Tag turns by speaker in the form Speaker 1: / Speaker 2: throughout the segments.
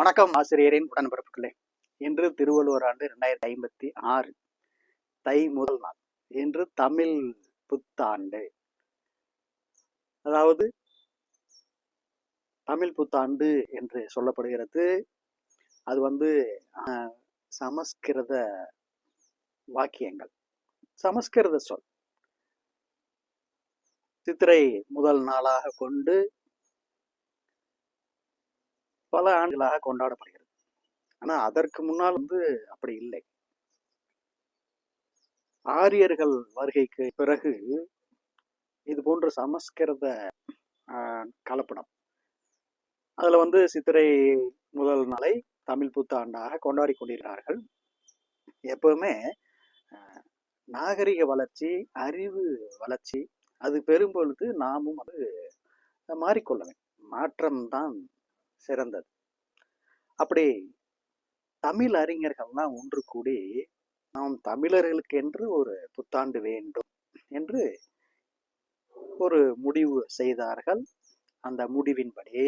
Speaker 1: வணக்கம் ஆசிரியரின் உடன்பிறப்புகளே. இன்று திருவள்ளுவர் ஆண்டு 2056 தை முதல் நாள். இன்று தமிழ் புத்தாண்டு. அதாவது தமிழ் புத்தாண்டு என்று சொல்லப்படுகிறது. அது சமஸ்கிருத வாக்கியங்கள், சமஸ்கிருத சொல். சித்திரை முதல் நாளாக கொண்டு பல ஆண்டுகளாக கொண்டாடப்படுகிறது. ஆனா அதற்கு முன்னால் அப்படி இல்லை. ஆரியர்கள் வருகைக்கு பிறகு இது போன்ற சமஸ்கிருத கலப்படம். அதுல சித்திரை முதல் நாளை தமிழ் புத்தாண்டாக கொண்டாடி கொண்டிருக்கிறார்கள். எப்பவுமே நாகரிக வளர்ச்சி, அறிவு வளர்ச்சி அது பெரும்பொழுது நாமும் மாறிக்கொள்ள வேண்டும். மாற்றம்தான் சிறந்தது. அப்படி தமிழ் அறிஞர்கள்லாம் ஒன்று கூடி நாம் தமிழர்களுக்கு என்று ஒரு புத்தாண்டு வேண்டும் என்று ஒரு முடிவு செய்தார்கள். அந்த முடிவின்படி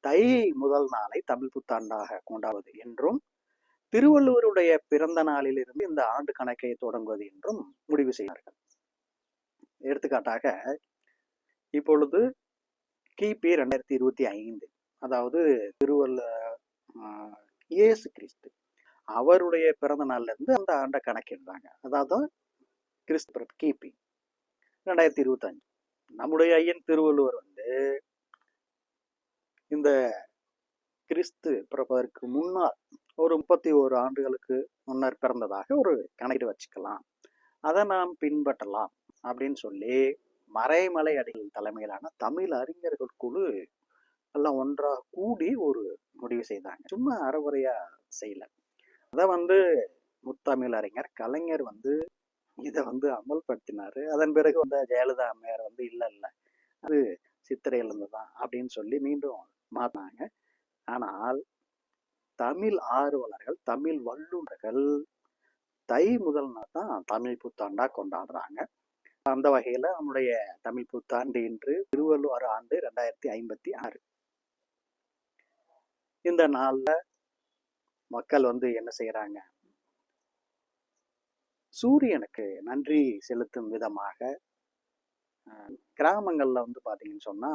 Speaker 1: தை முதல் நாளை தமிழ் புத்தாண்டாக கொண்டாடுவது என்றும், திருவள்ளுவருடைய பிறந்த நாளிலிருந்து இந்த ஆண்டு கணக்கை தொடங்குவது என்றும் முடிவு செய்தார்கள். எடுத்துக்காட்டாக இப்பொழுது கிபி 2025, அதாவது இயேசு கிறிஸ்து அவருடைய பிறந்த நாள்ல இருந்து அந்த ஆண்டை கணக்கிடுறாங்க. அதாவது கிறிஸ்து பிறப்பு கிபி 2025. நம்முடைய ஐயன் திருவள்ளுவர் இந்த கிறிஸ்து பிறப்பதற்கு முன்னால் ஒரு 31 ஆண்டுகளுக்கு முன்னர் பிறந்ததாக ஒரு கணக்கீடு வச்சுக்கலாம். அதை நாம் பின்பற்றலாம் அப்படின்னு சொல்லி மறைமலை அடிகள் தலைமையிலான தமிழ் அறிஞர்கள் குழு எல்லாம் ஒன்றாக கூடி ஒரு முடிவு செய்தாங்க. சும்மா அறகுறையா செய்யல. அத முத்தமிழ் அறிஞர் கலைஞர் இதை அமல்படுத்தினாரு. அதன் பிறகு ஜெயலலிதா அம்மையார் இல்ல அது சித்திரையிலிருந்து தான் அப்படின்னு சொல்லி மீண்டும் மாத்தினாங்க. ஆனால் தமிழ் ஆர்வலர்கள், தமிழ் வல்லுநர்கள் தை முதல் நாள் தான் தமிழ் புத்தாண்டா கொண்டாடுறாங்க. அந்த வகையில நம்முடைய தமிழ் புத்தாண்டு இன்று திருவள்ளுவர் ஆண்டு 2056. இந்த நாள்ல மக்கள் என்ன செய்யறாங்க? சூரியனுக்கு நன்றி செலுத்தும் விதமாக கிராமங்கள்ல பாத்தீங்கன்னு சொன்னா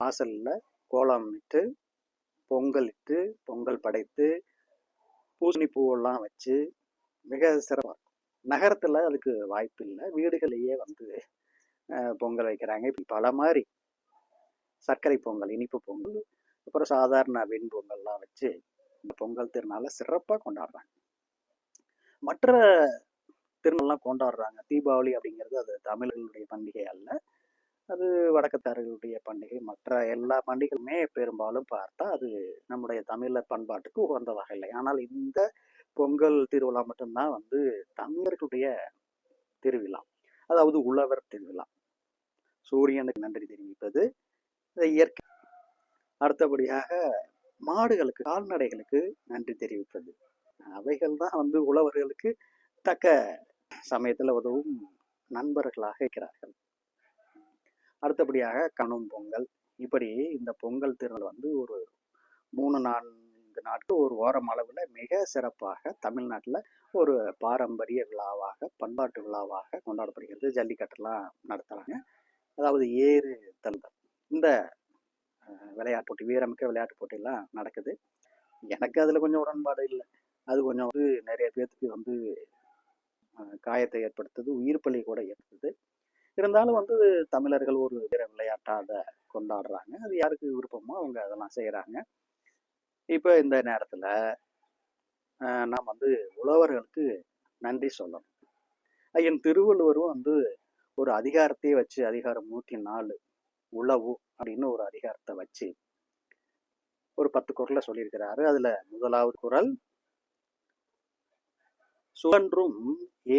Speaker 1: வாசல்ல கோலம் இட்டு, பொங்கல் இட்டு, பொங்கல் படைத்து, பூசணி பூவெல்லாம் வச்சு மிக சிறப்பா. நகரத்துல அதுக்கு வாய்ப்பு இல்லை. வீடுகளையே பொங்கல் வைக்கிறாங்க. இப்ப பல மாதிரி சர்க்கரை பொங்கல், இனிப்பு பொங்கல், அப்புறம் சாதாரண வெண்பொங்கல்லாம் வச்சு இந்த பொங்கல் திருநாளை சிறப்பா கொண்டாடுறாங்க. மற்ற திருநாள்லாம் கொண்டாடுறாங்க. தீபாவளி அப்படிங்கிறது அது தமிழர்களுடைய பண்டிகை அல்ல, அது வடக்கத்தார்களுடைய பண்டிகை. மற்ற எல்லா பண்டிகைகளுமே பெரும்பாலும் பார்த்தா அது நம்முடைய தமிழர் பண்பாட்டுக்கு உகந்ததாக இல்லை. ஆனால் இந்த பொங்கல் திருவிழா மட்டும்தான் தமிழர்களுடைய திருவிழா. அதாவது உழவர் திருவிழா. சூரியனுக்கு நன்றி தெரிவிப்பது இயற்கை. அடுத்தபடியாக மாடுகளுக்கு, கால்நடைகளுக்கு நன்றி தெரிவிப்பது. அவைகள் தான் உழவர்களுக்கு தக்க சமயத்துல உதவும் நண்பர்களாக இருக்கிறார்கள். அடுத்தபடியாக கணும் பொங்கல். இப்படி இந்த பொங்கல் திருநாள் ஒரு 3-4 நாட்கள் ஒரு வாரம் அளவுல மிக சிறப்பாக தமிழ்நாட்டுல ஒரு பாரம்பரிய விழாவாக, பண்பாட்டு விழாவாக கொண்டாடப்படுகிறது. ஜல்லிக்கட்டுலாம் நடத்துறாங்க. அதாவது ஏறு தழுதல், இந்த விளையாட்டு போட்டி, வீரமிக்க விளையாட்டு போட்டியெல்லாம் நடக்குது. எனக்கு அதுல கொஞ்சம் உடன்பாடு இல்லை. அது கொஞ்சம் நிறைய பேர்த்துக்கு காயத்தை ஏற்படுத்துது, உயிர் பலி கூட ஏற்படுத்துது. இருந்தாலும் தமிழர்கள் ஒரு வீர விளையாட்டா அதை கொண்டாடுறாங்க. அது யாருக்கு விருப்பமோ அவங்க அதெல்லாம் செய்யறாங்க. இப்ப இந்த நேரத்துல நாம் உழவர்களுக்கு நன்றி சொல்லணும். ஐயன் திருவள்ளுவரும் ஒரு அதிகாரத்தையே வச்சு, அதிகாரம் 104 உழவு அப்படின்னு ஒரு அதிகாரத்தை வச்சு ஒரு 10 குறளை சொல்லியிருக்கிறாரு. அதுல முதலாவது குறள், சுழன்றும்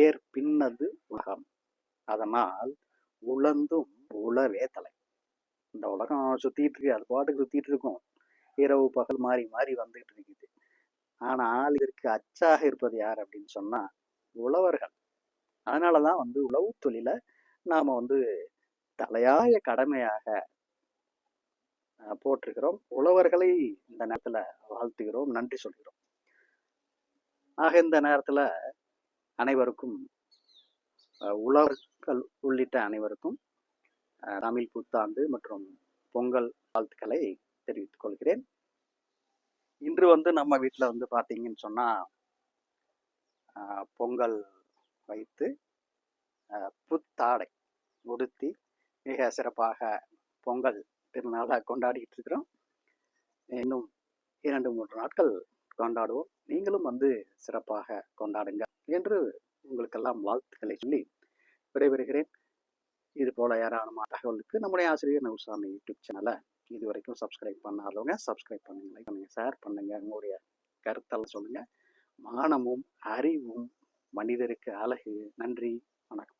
Speaker 1: ஏர் பின்னது உலகம், அதனால் உழந்தும் உழவே தலை. இந்த உலகம் சுத்திட்டு இருக்கு, அது பாட்டுக்கு சுத்திட்டு இருக்கும். இரவு பகல் மாறி மாறி வந்துகிட்டு இருக்குது. ஆனால் இதற்கு அச்சாக இருப்பது யார் அப்படின்னு சொன்னா உழவர்கள். அதனாலதான் உழவு தொழிலை நாம தலையாய கடமையாக போட்டிருக்கிறோம். உழவர்களை இந்த நேரத்தில் வாழ்த்துகிறோம், நன்றி சொல்கிறோம். ஆக இந்த நேரத்தில் அனைவருக்கும் உழவர்கள் உள்ளிட்ட அனைவருக்கும் தமிழ் புத்தாண்டு மற்றும் பொங்கல் வாழ்த்துக்களை தெரிவித்துக் கொள்கிறேன். இன்று நம்ம வீட்டில் பார்த்தீங்கன்னு சொன்னால் பொங்கல் வைத்து புத்தாடை உடுத்தி மிக சிறப்பாக பொங்கல் திருநாளாக கொண்டாடிட்டு இருக்கிறோம். இன்னும் 2-3 நாட்கள் கொண்டாடுவோம். நீங்களும் சிறப்பாக கொண்டாடுங்க என்று உங்களுக்கெல்லாம் வாழ்த்துக்களை சொல்லி விடைபெறுகிறேன். இது போல ஏராளமான தகவலுக்கு நம்முடைய ஆசிரியர் நவுசாமி யூடியூப் சேனலை இது வரைக்கும் சப்ஸ்கிரைப் பண்ணாதவங்க சப்ஸ்கிரைப் பண்ணுங்க, லைக் பண்ணுங்க, ஷேர் பண்ணுங்க, உங்களுடைய கருத்தெல்லாம் சொல்லுங்க. மானமும் அறிவும் மனிதருக்கு அழகு. நன்றி, வணக்கம்.